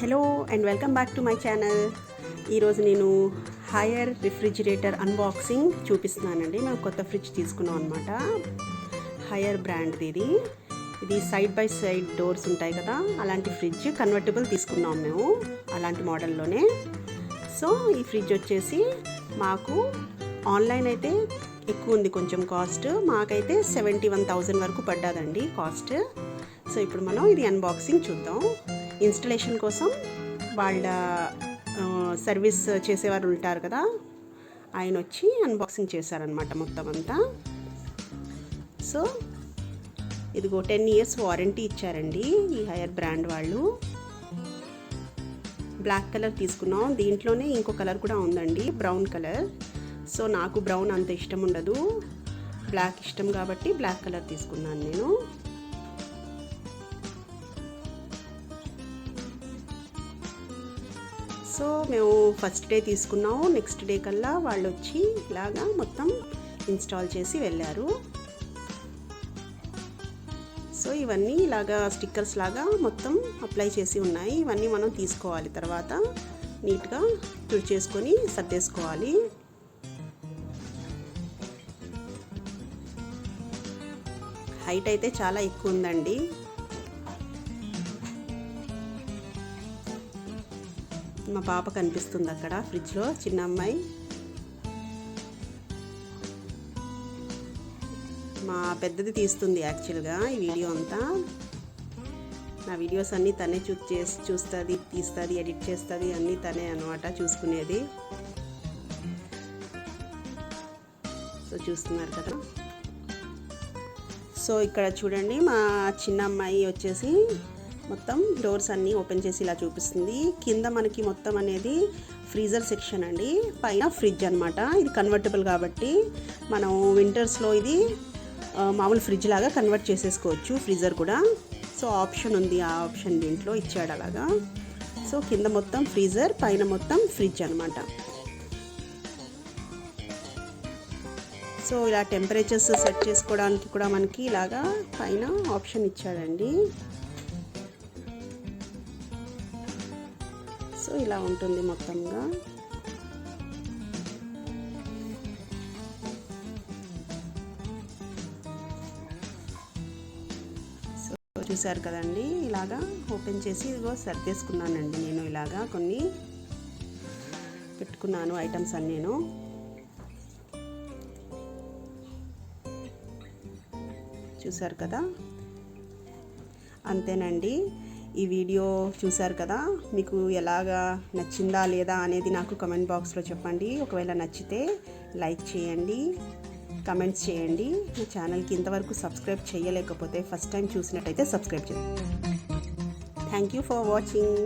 Hello and welcome back to my channel. ఈరోజు నేను hire refrigerator unboxing చూపిస్తున్నానండి. మేము కొత్త ఫ్రిడ్జ్ తీసుకున్నాం అనమాట. హైయర్ బ్రాండ్ది ఇది సైడ్ బై సైడ్ డోర్స్ ఉంటాయి కదా, అలాంటి ఫ్రిడ్జ్ కన్వర్టబుల్ తీసుకున్నాం మేము, అలాంటి మోడల్లోనే. సో ఈ ఫ్రిడ్జ్ వచ్చేసి మాకు ఆన్లైన్ అయితే ఎక్కువ ఉంది కొంచెం కాస్ట్, మాకైతే 71,000 వరకు పడ్డాదండి కాస్ట్. సో ఇప్పుడు మనం ఇది అన్బాక్సింగ్ చూద్దాం. ఇన్స్టలేషన్ కోసం వాళ్ళ సర్వీస్ చేసేవారు ఉంటారు కదా, ఆయన వచ్చి అన్బాక్సింగ్ చేశారనమాట మొత్తం అంతా. సో ఇదిగో 10 years వారంటీ ఇచ్చారండి ఈ హైయర్ బ్రాండ్ వాళ్ళు. బ్లాక్ కలర్ తీసుకున్నాం, దీంట్లోనే ఇంకో కలర్ కూడా ఉందండి, బ్రౌన్ కలర్. సో నాకు బ్రౌన్ అంత ఇష్టం ఉండదు, బ్లాక్ ఇష్టం కాబట్టి బ్లాక్ కలర్ తీసుకున్నాను నేను. సో మేము ఫస్ట్ డే తీసుకున్నాం, నెక్స్ట్ డే కల్లా వాళ్ళు వచ్చి ఇలాగా మొత్తం ఇన్స్టాల్ చేసి వెళ్ళారు. సో ఇవన్నీ ఇలాగా స్టిక్కర్స్ లాగా మొత్తం అప్లై చేసి ఉన్నాయి. ఇవన్నీ మనం తీసుకోవాలి, తర్వాత నీట్గా తుడిచేసుకొని సర్దేసుకోవాలి. హైట్ అయితే చాలా ఎక్కువ ఉందండి. మా పాప కనిపిస్తుంది అక్కడ ఫ్రిడ్జ్లో, చిన్న అమ్మాయి. మా పెద్దది తీస్తుంది యాక్చువల్గా ఈ వీడియో అంతా. నా వీడియోస్ అన్నీ తనే చూస్తుంది, తీస్తుంది, ఎడిట్ చేస్తుంది, అన్నీ తనే అనమాట చూసుకునేది. సో చూస్తున్నారు కదా. సో ఇక్కడ చూడండి, మా చిన్న అమ్మాయి వచ్చేసి మొత్తం డోర్స్ అన్నీ ఓపెన్ చేసి ఇలా చూపిస్తుంది. కింద మనకి మొత్తం అనేది ఫ్రీజర్ సెక్షన్ అండి, పైన ఫ్రిడ్జ్ అనమాట. ఇది కన్వర్టబుల్ కాబట్టి మనం వింటర్స్లో ఇది మామూలు ఫ్రిడ్జ్ లాగా కన్వర్ట్ చేసేసుకోవచ్చు, ఫ్రీజర్ కూడా. సో ఆప్షన్ ఉంది, ఆ ఆప్షన్ దీంట్లో ఇచ్చాడు అలాగా. సో కింద మొత్తం ఫ్రీజర్, పైన మొత్తం ఫ్రిడ్జ్ అనమాట. సో ఇలా టెంపరేచర్స్ సెట్ చేసుకోవడానికి కూడా మనకి ఇలాగా పైన ఆప్షన్ ఇచ్చాడండి. సో ఇలా ఉంటుంది మొత్తంగా. సో చూసారు కదండి, ఇలాగా ఓపెన్ చేసి ఇదిగో సర్దేసుకున్నానండి నేను. ఇలాగా కొన్ని పెట్టుకున్నాను ఐటమ్స్ అన్నీ నేను. చూసారు కదా, అంతేనండి. ఈ వీడియో చూసారు కదా, మీకు ఎలాగా నచ్చిందా లేదా అనేది నాకు కమెంట్ బాక్స్లో చెప్పండి. ఒకవేళ నచ్చితే లైక్ చేయండి, కమెంట్స్ చేయండి. నా ఛానల్కి ఇంతవరకు సబ్స్క్రైబ్ చేయలేకపోతే, ఫస్ట్ టైం చూసినట్టయితే సబ్స్క్రైబ్ చేయండి. Thank you for watching.